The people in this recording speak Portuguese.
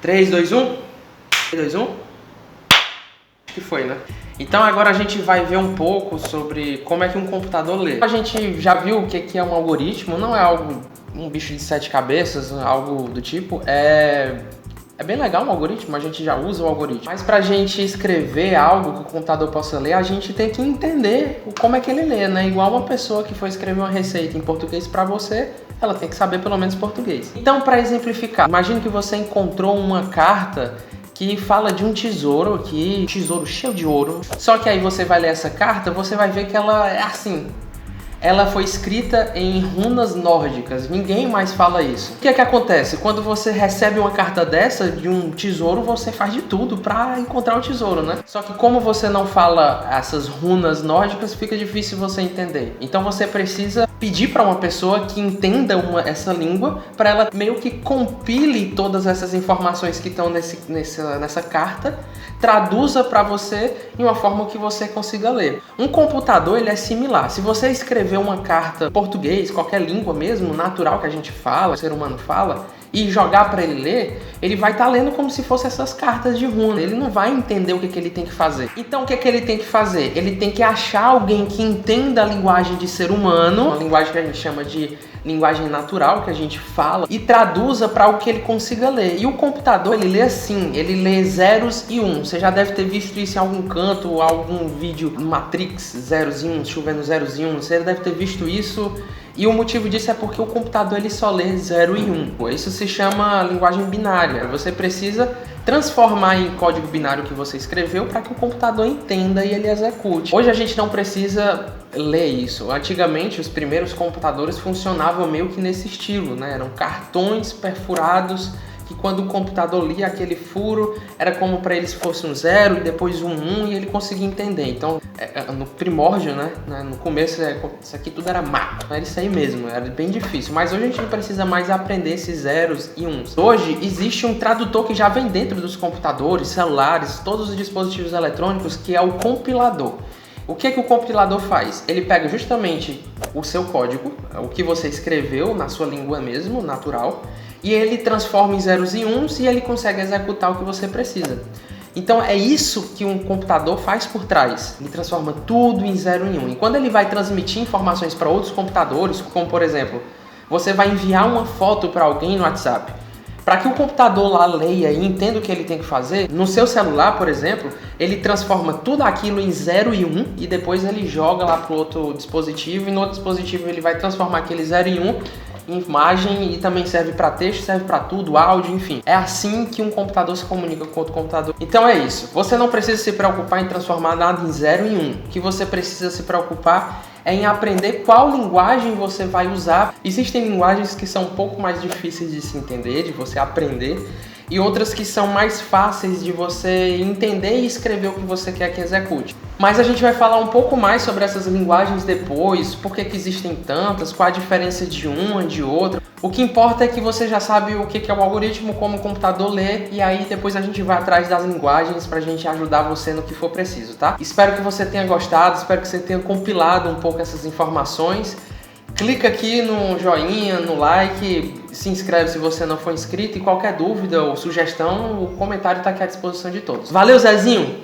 3, 2, 1. 3, 2, 1. Acho que foi, né? Então agora a gente vai ver um pouco sobre como é que um computador lê. A gente já viu o que é um algoritmo, não é algo, um bicho de 7 cabeças, algo do tipo. É bem legal um algoritmo, a gente já usa o algoritmo. Mas pra gente escrever algo que o computador possa ler, a gente tem que entender como é que ele lê, né? Igual uma pessoa que foi escrever uma receita em português pra você, ela tem que saber pelo menos português. Então, para exemplificar, imagine que você encontrou uma carta que fala de um tesouro aqui, um tesouro cheio de ouro. Só que aí você vai ler essa carta, você vai ver que ela é assim. Ela foi escrita em runas nórdicas, ninguém mais fala isso. O que é que acontece? Quando você recebe uma carta dessa, de um tesouro, você faz de tudo para encontrar o tesouro, né? Só que como você não fala essas runas nórdicas, fica difícil você entender. Então você precisa pedir para uma pessoa que entenda essa língua, para ela meio que compile todas essas informações que estão nessa carta, traduza para você em uma forma que você consiga ler. Um computador, ele é similar. Se você escrever uma carta em português, qualquer língua mesmo, natural que a gente fala, o ser humano fala, e jogar para ele ler, ele vai estar lendo como se fossem essas cartas de runa. Ele não vai entender o que ele tem que fazer. Então o que ele tem que fazer? Ele tem que achar alguém que entenda a linguagem de ser humano, uma linguagem que a gente chama de linguagem natural, que a gente fala, e traduza para o que ele consiga ler. E o computador, ele lê assim, ele lê zeros e uns. Você já deve ter visto isso em algum canto, algum vídeo Matrix, zeros e uns, chovendo zeros e uns. Você deve ter visto isso. E o motivo disso é porque o computador ele só lê 0 e 1. Isso se chama linguagem binária. Você precisa transformar em código binário que você escreveu para que o computador entenda e ele execute. Hoje a gente não precisa ler isso. Antigamente os primeiros computadores funcionavam meio que nesse estilo, né? Eram cartões perfurados que quando o computador lia aquele furo, era como para eles fosse um 0 e depois um 1 e ele conseguia entender. Então, no primórdio, né? No começo, isso aqui tudo era mato. Era isso aí mesmo, era bem difícil. Mas hoje a gente não precisa mais aprender esses zeros e uns. Hoje existe um tradutor que já vem dentro dos computadores, celulares, todos os dispositivos eletrônicos, que é o compilador. O que o compilador faz? Ele pega justamente o seu código, o que você escreveu na sua língua mesmo, natural, e ele transforma em zeros e uns e ele consegue executar o que você precisa. Então é isso que um computador faz por trás. Ele transforma tudo em 0 e 1. E quando ele vai transmitir informações para outros computadores, como por exemplo, você vai enviar uma foto para alguém no WhatsApp. Para que o computador lá leia e entenda o que ele tem que fazer, no seu celular, por exemplo, ele transforma tudo aquilo em 0 e 1 e depois ele joga lá para o outro dispositivo e no outro dispositivo ele vai transformar aquele 0 e 1 em imagem e também serve para texto, serve para tudo, áudio, enfim. É assim que um computador se comunica com outro computador. Então é isso. Você não precisa se preocupar em transformar nada em 0 e 1. O que você precisa se preocupar é em aprender qual linguagem você vai usar. Existem linguagens que são um pouco mais difíceis de se entender, de você aprender, e outras que são mais fáceis de você entender e escrever o que você quer que execute. Mas a gente vai falar um pouco mais sobre essas linguagens depois, por que existem tantas, qual a diferença de uma, de outra. O que importa é que você já sabe o que é o algoritmo, como o computador lê, e aí depois a gente vai atrás das linguagens pra gente ajudar você no que for preciso, tá? Espero que você tenha gostado, espero que você tenha compilado um pouco essas informações. Clica aqui no joinha, no like, se inscreve se você não for inscrito e qualquer dúvida ou sugestão, o comentário está aqui à disposição de todos. Valeu, Zezinho!